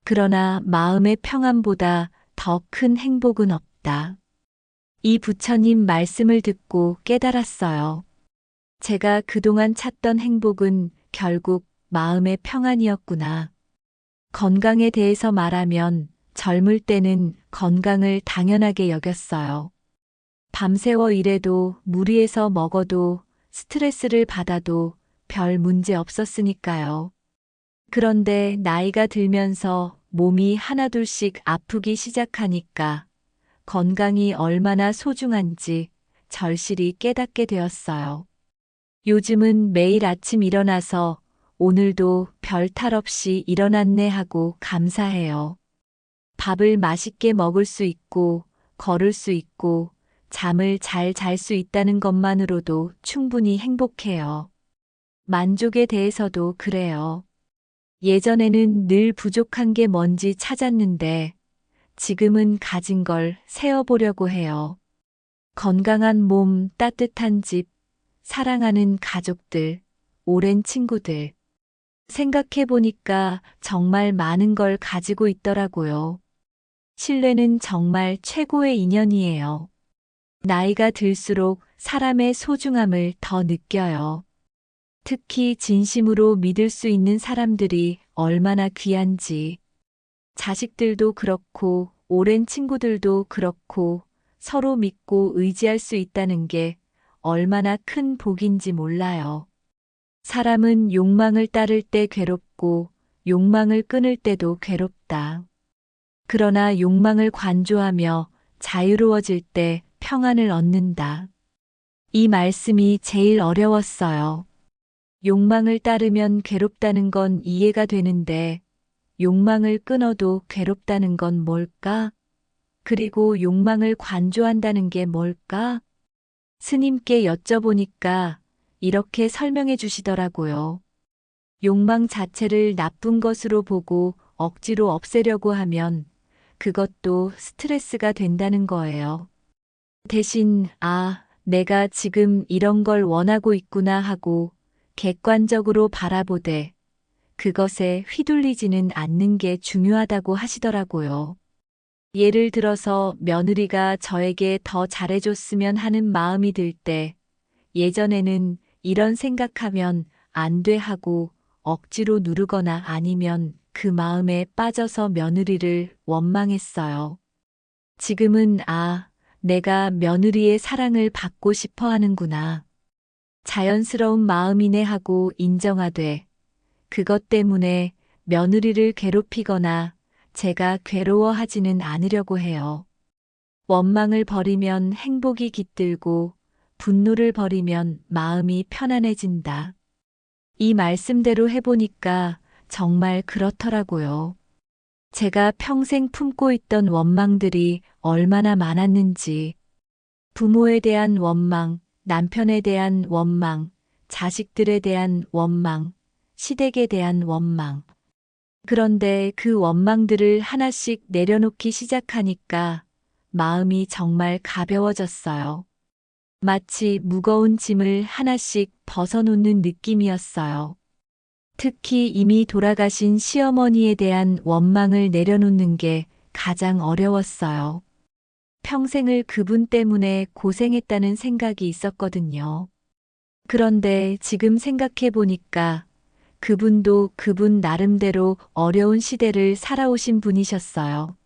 그러나 마음의 평안보다 더 큰 행복은 없다. 이 부처님 말씀을 듣고 깨달았어요. 제가 그동안 찾던 행복은 결국 마음의 평안이었구나. 건강에 대해서 말하면 젊을 때는 건강을 당연하게 여겼어요. 밤새워 일해도 무리해서 먹어도 스트레스를 받아도 별 문제 없었으니까요. 그런데 나이가 들면서 몸이 하나둘씩 아프기 시작하니까 건강이 얼마나 소중한지 절실히 깨닫게 되었어요. 요즘은 매일 아침 일어나서 오늘도 별 탈 없이 일어났네 하고 감사해요. 밥을 맛있게 먹을 수 있고, 걸을 수 있고, 잠을 잘 잘 수 있다는 것만으로도 충분히 행복해요. 만족에 대해서도 그래요. 예전에는 늘 부족한 게 뭔지 찾았는데, 지금은 가진 걸 세어보려고 해요. 건강한 몸, 따뜻한 집, 사랑하는 가족들, 오랜 친구들. 생각해보니까 정말 많은 걸 가지고 있더라고요. 신뢰는 정말 최고의 인연이에요. 나이가 들수록 사람의 소중함을 더 느껴요. 특히 진심으로 믿을 수 있는 사람들이 얼마나 귀한지. 자식들도 그렇고, 오랜 친구들도 그렇고, 서로 믿고 의지할 수 있다는 게 얼마나 큰 복인지 몰라요. 사람은 욕망을 따를 때 괴롭고, 욕망을 끊을 때도 괴롭다. 그러나 욕망을 관조하며 자유로워질 때 평안을 얻는다. 이 말씀이 제일 어려웠어요. 욕망을 따르면 괴롭다는 건 이해가 되는데, 욕망을 끊어도 괴롭다는 건 뭘까? 그리고 욕망을 관조한다는 게 뭘까? 스님께 여쭤보니까 이렇게 설명해 주시더라고요. 욕망 자체를 나쁜 것으로 보고 억지로 없애려고 하면 그것도 스트레스가 된다는 거예요. 대신, 아, 내가 지금 이런 걸 원하고 있구나 하고 객관적으로 바라보되 그것에 휘둘리지는 않는 게 중요하다고 하시더라고요. 예를 들어서 며느리가 저에게 더 잘해줬으면 하는 마음이 들 때 예전에는 이런 생각하면 안 돼 하고 억지로 누르거나 아니면 그 마음에 빠져서 며느리를 원망했어요. 지금은 아, 내가 며느리의 사랑을 받고 싶어 하는구나. 자연스러운 마음이네 하고 인정하되 그것 때문에 며느리를 괴롭히거나 제가 괴로워하지는 않으려고 해요. 원망을 버리면 행복이 깃들고 분노를 버리면 마음이 편안해진다. 이 말씀대로 해보니까 정말 그렇더라고요. 제가 평생 품고 있던 원망들이 얼마나 많았는지, 부모에 대한 원망, 남편에 대한 원망, 자식들에 대한 원망, 시댁에 대한 원망. 그런데 그 원망들을 하나씩 내려놓기 시작하니까 마음이 정말 가벼워졌어요. 마치 무거운 짐을 하나씩 벗어놓는 느낌이었어요. 특히 이미 돌아가신 시어머니에 대한 원망을 내려놓는 게 가장 어려웠어요. 평생을 그분 때문에 고생했다는 생각이 있었거든요. 그런데 지금 생각해 보니까 그분도 그분 나름대로 어려운 시대를 살아오신 분이셨어요.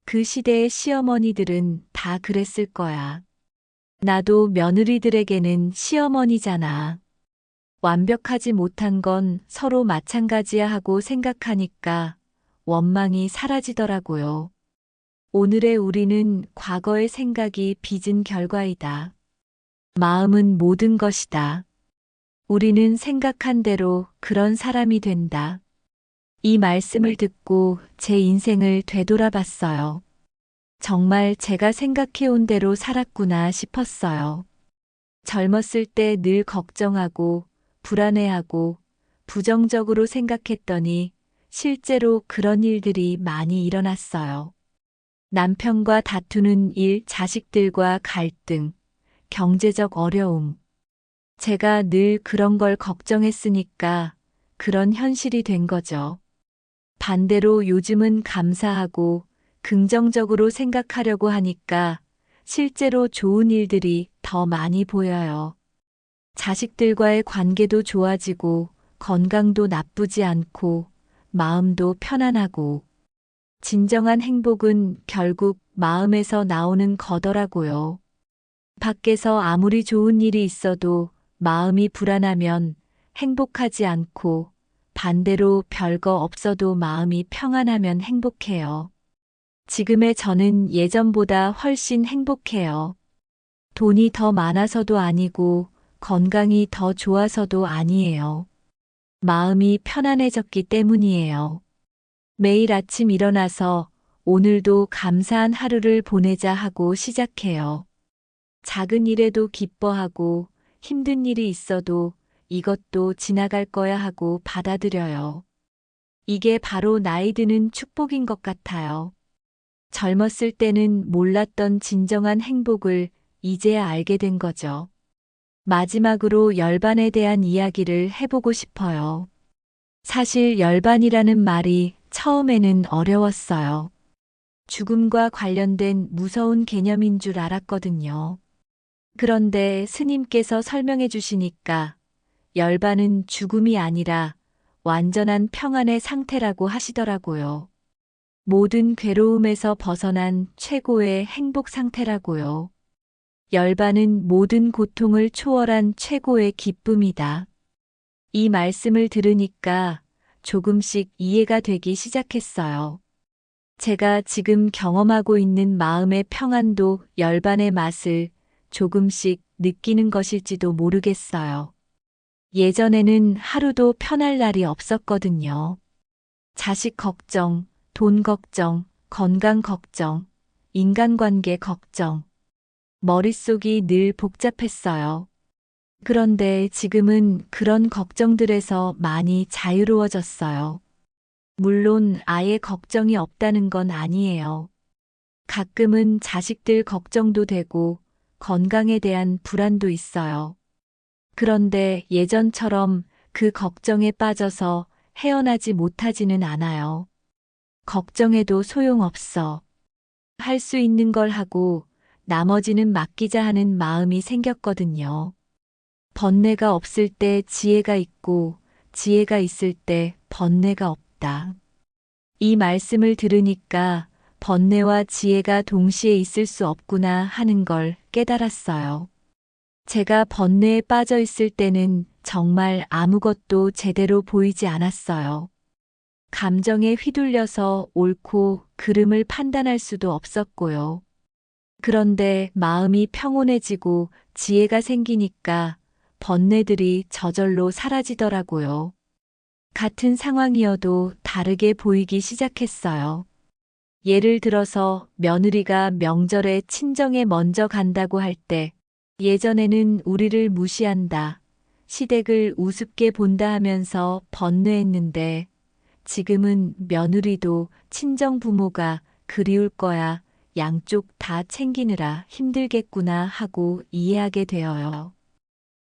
그 시대의 시어머니들은 다 그랬을 거야. 나도 며느리들에게는 시어머니잖아. 완벽하지 못한 건 서로 마찬가지야 하고 생각하니까 원망이 사라지더라고요. 오늘의 우리는 과거의 생각이 빚은 결과이다. 마음은 모든 것이다. 우리는 생각한 대로 그런 사람이 된다. 이 말씀을 듣고 제 인생을 되돌아봤어요. 정말 제가 생각해온 대로 살았구나 싶었어요. 젊었을 때 늘 걱정하고 불안해하고 부정적으로 생각했더니 실제로 그런 일들이 많이 일어났어요. 남편과 다투는 일, 자식들과 갈등, 경제적 어려움. 제가 늘 그런 걸 걱정했으니까 그런 현실이 된 거죠. 반대로 요즘은 감사하고 긍정적으로 생각하려고 하니까 실제로 좋은 일들이 더 많이 보여요. 자식들과의 관계도 좋아지고 건강도 나쁘지 않고 마음도 편안하고 진정한 행복은 결국 마음에서 나오는 거더라고요. 밖에서 아무리 좋은 일이 있어도 마음이 불안하면 행복하지 않고 반대로 별거 없어도 마음이 평안하면 행복해요. 지금의 저는 예전보다 훨씬 행복해요. 돈이 더 많아서도 아니고 건강이 더 좋아서도 아니에요. 마음이 편안해졌기 때문이에요. 매일 아침 일어나서 오늘도 감사한 하루를 보내자 하고 시작해요. 작은 일에도 기뻐하고 힘든 일이 있어도 이것도 지나갈 거야 하고 받아들여요. 이게 바로 나이 드는 축복인 것 같아요. 젊었을 때는 몰랐던 진정한 행복을 이제야 알게 된 거죠. 마지막으로 열반에 대한 이야기를 해보고 싶어요. 사실 열반이라는 말이 처음에는 어려웠어요. 죽음과 관련된 무서운 개념인 줄 알았거든요. 그런데 스님께서 설명해 주시니까 열반은 죽음이 아니라 완전한 평안의 상태라고 하시더라고요. 모든 괴로움에서 벗어난 최고의 행복 상태라고요. 열반은 모든 고통을 초월한 최고의 기쁨이다. 이 말씀을 들으니까 조금씩 이해가 되기 시작했어요. 제가 지금 경험하고 있는 마음의 평안도 열반의 맛을 조금씩 느끼는 것일지도 모르겠어요. 예전에는 하루도 편할 날이 없었거든요. 자식 걱정, 돈 걱정, 건강 걱정, 인간관계 걱정. 머릿속이 늘 복잡했어요. 그런데 지금은 그런 걱정들에서 많이 자유로워졌어요. 물론 아예 걱정이 없다는 건 아니에요. 가끔은 자식들 걱정도 되고 건강에 대한 불안도 있어요. 그런데 예전처럼 그 걱정에 빠져서 헤어나지 못하지는 않아요. 걱정해도 소용없어. 할 수 있는 걸 하고 나머지는 맡기자 하는 마음이 생겼거든요. 번뇌가 없을 때 지혜가 있고 지혜가 있을 때 번뇌가 없다. 이 말씀을 들으니까 번뇌와 지혜가 동시에 있을 수 없구나 하는 걸 깨달았어요. 제가 번뇌에 빠져 있을 때는 정말 아무것도 제대로 보이지 않았어요. 감정에 휘둘려서 옳고 그름을 판단할 수도 없었고요. 그런데 마음이 평온해지고 지혜가 생기니까 번뇌들이 저절로 사라지더라고요. 같은 상황이어도 다르게 보이기 시작했어요. 예를 들어서 며느리가 명절에 친정에 먼저 간다고 할 때 예전에는 우리를 무시한다, 시댁을 우습게 본다 하면서 번뇌했는데 지금은 며느리도 친정 부모가 그리울 거야, 양쪽 다 챙기느라 힘들겠구나 하고 이해하게 되어요.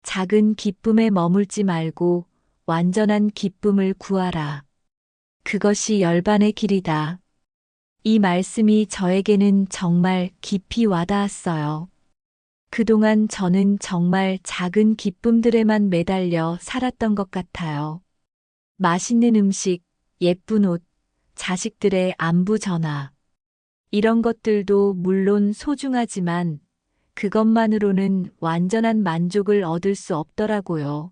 작은 기쁨에 머물지 말고 완전한 기쁨을 구하라. 그것이 열반의 길이다. 이 말씀이 저에게는 정말 깊이 와닿았어요. 그동안 저는 정말 작은 기쁨들에만 매달려 살았던 것 같아요. 맛있는 음식, 예쁜 옷, 자식들의 안부 전화. 이런 것들도 물론 소중하지만 그것만으로는 완전한 만족을 얻을 수 없더라고요.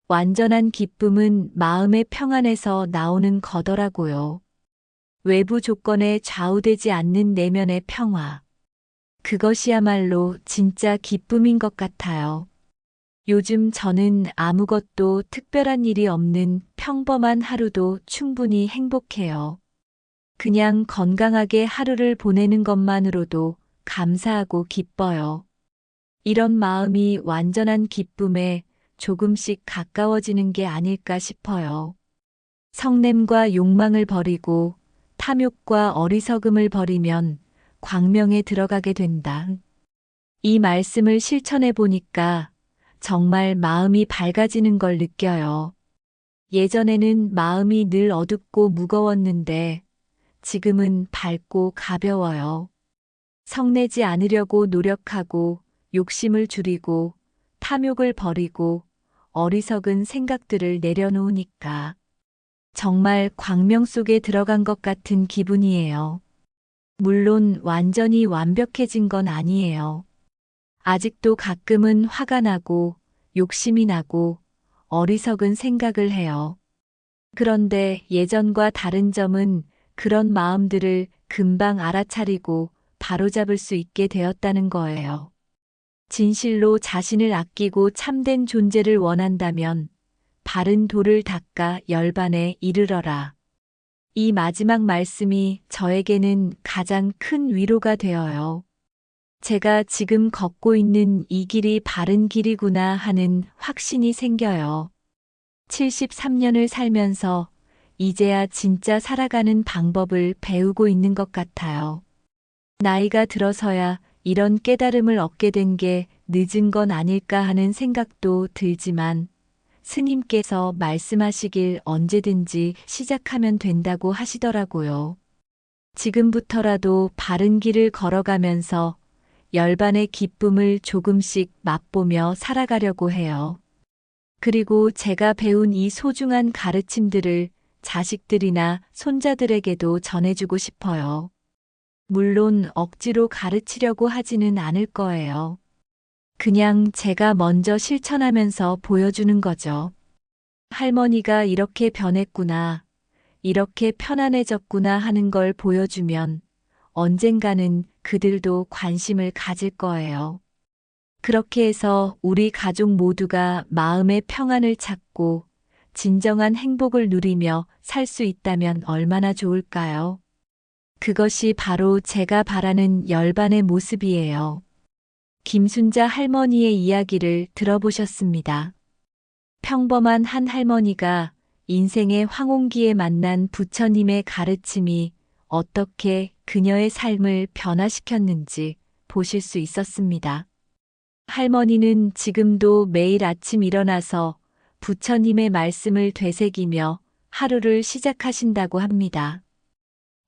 완전한 기쁨은 마음의 평안에서 나오는 거더라고요. 외부 조건에 좌우되지 않는 내면의 평화. 그것이야말로 진짜 기쁨인 것 같아요. 요즘 저는 아무것도 특별한 일이 없는 평범한 하루도 충분히 행복해요. 그냥 건강하게 하루를 보내는 것만으로도 감사하고 기뻐요. 이런 마음이 완전한 기쁨에 조금씩 가까워지는 게 아닐까 싶어요. 성냄과 욕망을 버리고 탐욕과 어리석음을 버리면 광명에 들어가게 된다. 이 말씀을 실천해 보니까 정말 마음이 밝아지는 걸 느껴요. 예전에는 마음이 늘 어둡고 무거웠는데 지금은 밝고 가벼워요. 성내지 않으려고 노력하고 욕심을 줄이고 탐욕을 버리고 어리석은 생각들을 내려놓으니까 정말 광명 속에 들어간 것 같은 기분이에요. 물론 완전히 완벽해진 건 아니에요. 아직도 가끔은 화가 나고 욕심이 나고 어리석은 생각을 해요. 그런데 예전과 다른 점은 그런 마음들을 금방 알아차리고 바로잡을 수 있게 되었다는 거예요. 진실로 자신을 아끼고 참된 존재를 원한다면 바른 도를 닦아 열반에 이르러라. 이 마지막 말씀이 저에게는 가장 큰 위로가 되어요. 제가 지금 걷고 있는 이 길이 바른 길이구나 하는 확신이 생겨요. 73년을 살면서 이제야 진짜 살아가는 방법을 배우고 있는 것 같아요. 나이가 들어서야 이런 깨달음을 얻게 된 게 늦은 건 아닐까 하는 생각도 들지만 스님께서 말씀하시길 언제든지 시작하면 된다고 하시더라고요. 지금부터라도 바른 길을 걸어가면서 열반의 기쁨을 조금씩 맛보며 살아가려고 해요. 그리고 제가 배운 이 소중한 가르침들을 자식들이나 손자들에게도 전해주고 싶어요. 물론 억지로 가르치려고 하지는 않을 거예요. 그냥 제가 먼저 실천하면서 보여주는 거죠. 할머니가 이렇게 변했구나, 이렇게 편안해졌구나 하는 걸 보여주면 언젠가는 그들도 관심을 가질 거예요. 그렇게 해서 우리 가족 모두가 마음의 평안을 찾고 진정한 행복을 누리며 살 수 있다면 얼마나 좋을까요? 그것이 바로 제가 바라는 열반의 모습이에요. 김순자 할머니의 이야기를 들어보셨습니다. 평범한 한 할머니가 인생의 황혼기에 만난 부처님의 가르침이 어떻게 그녀의 삶을 변화시켰는지 보실 수 있었습니다. 할머니는 지금도 매일 아침 일어나서 부처님의 말씀을 되새기며 하루를 시작하신다고 합니다.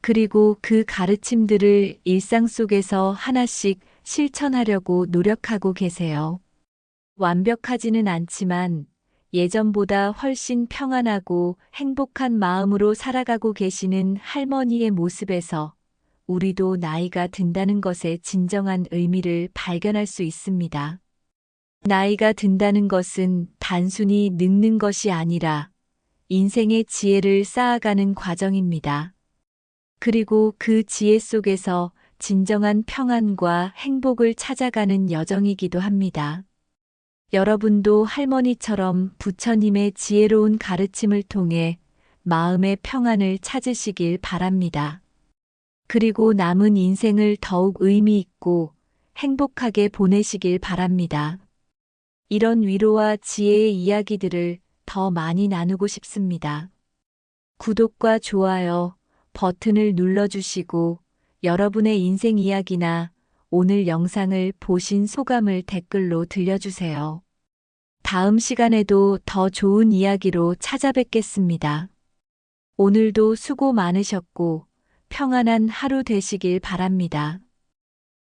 그리고 그 가르침들을 일상 속에서 하나씩 실천하려고 노력하고 계세요. 완벽하지는 않지만 예전보다 훨씬 평안하고 행복한 마음으로 살아가고 계시는 할머니의 모습에서 우리도 나이가 든다는 것의 진정한 의미를 발견할 수 있습니다. 나이가 든다는 것은 단순히 늙는 것이 아니라 인생의 지혜를 쌓아가는 과정입니다. 그리고 그 지혜 속에서 진정한 평안과 행복을 찾아가는 여정이기도 합니다. 여러분도 할머니처럼 부처님의 지혜로운 가르침을 통해 마음의 평안을 찾으시길 바랍니다. 그리고 남은 인생을 더욱 의미 있고 행복하게 보내시길 바랍니다. 이런 위로와 지혜의 이야기들을 더 많이 나누고 싶습니다. 구독과 좋아요 버튼을 눌러주시고 여러분의 인생 이야기나 오늘 영상을 보신 소감을 댓글로 들려주세요. 다음 시간에도 더 좋은 이야기로 찾아뵙겠습니다. 오늘도 수고 많으셨고 평안한 하루 되시길 바랍니다.